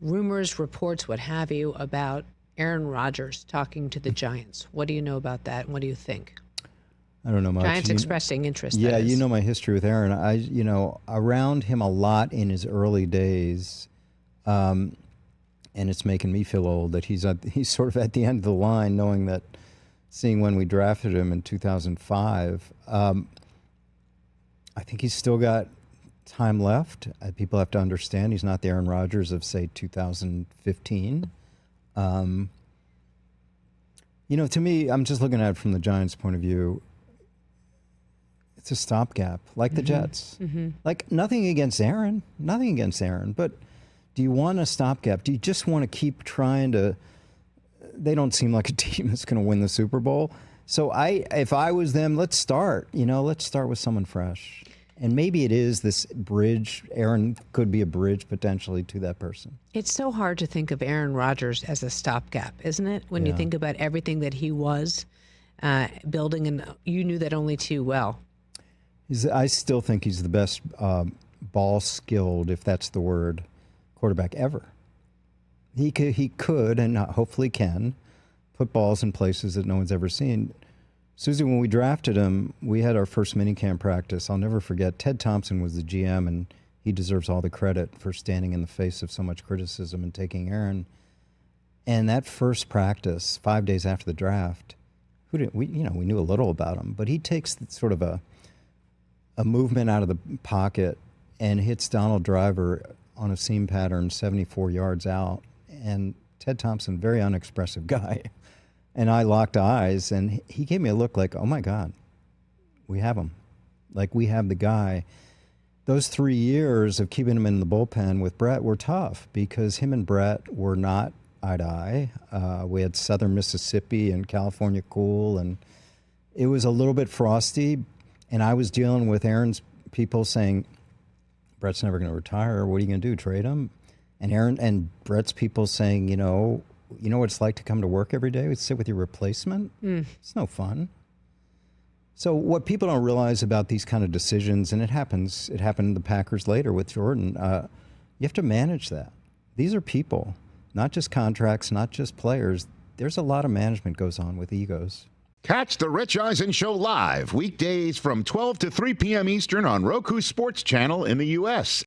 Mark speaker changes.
Speaker 1: rumors, reports, what have you, about Aaron Rodgers talking to the Giants. What do you know about that, and what do you think?
Speaker 2: I don't know much.
Speaker 1: Giants expressing interest.
Speaker 2: Yeah, you know my history with Aaron. Around him a lot in his early days, and it's making me feel old that he's sort of at the end of the line, knowing that, seeing when we drafted him in 2005. I think he's still got time left. People have to understand he's not the Aaron Rodgers of, say, 2015. To me, I'm just looking at it from the Giants' point of view. It's a stopgap, like the Jets. Mm-hmm. Like, nothing against Aaron, but do you want a stopgap? Do you just want to keep trying to... They don't seem like a team that's going to win the Super Bowl. So if I was them, let's start with someone fresh. And maybe it is this bridge. Aaron could be a bridge potentially to that person.
Speaker 1: It's so hard to think of Aaron Rodgers as a stopgap, isn't it? When you think about everything that he was building, and you knew that only too well.
Speaker 2: I still think he's the best ball-skilled, if that's the word, quarterback ever. He could, and hopefully can, put balls in places that no one's ever seen. Suzy, when we drafted him, we had our first minicamp practice. I'll never forget. Ted Thompson was the GM, and he deserves all the credit for standing in the face of so much criticism and taking Aaron. And that first practice, 5 days after the draft, we knew a little about him, but he takes sort of a movement out of the pocket and hits Donald Driver on a seam pattern 74 yards out. And Ted Thompson, very unexpressive guy. And I locked eyes, and he gave me a look like, oh, my God, we have him. Like, we have the guy. Those 3 years of keeping him in the bullpen with Brett were tough because him and Brett were not eye to eye. We had Southern Mississippi and California cool, and it was a little bit frosty. And I was dealing with Aaron's people saying, Brett's never going to retire. What are you going to do, trade him? And Aaron and Brett's people saying, you know what it's like to come to work every day? Sit with your replacement? It's no fun. So what people don't realize about these kind of decisions, and it happened to the Packers later with Jordan, you have to manage that. These are people, not just contracts, not just players. There's a lot of management goes on with egos.
Speaker 3: Catch the Rich Eisen Show live weekdays from 12 to 3 p.m. Eastern on Roku Sports Channel in the U.S.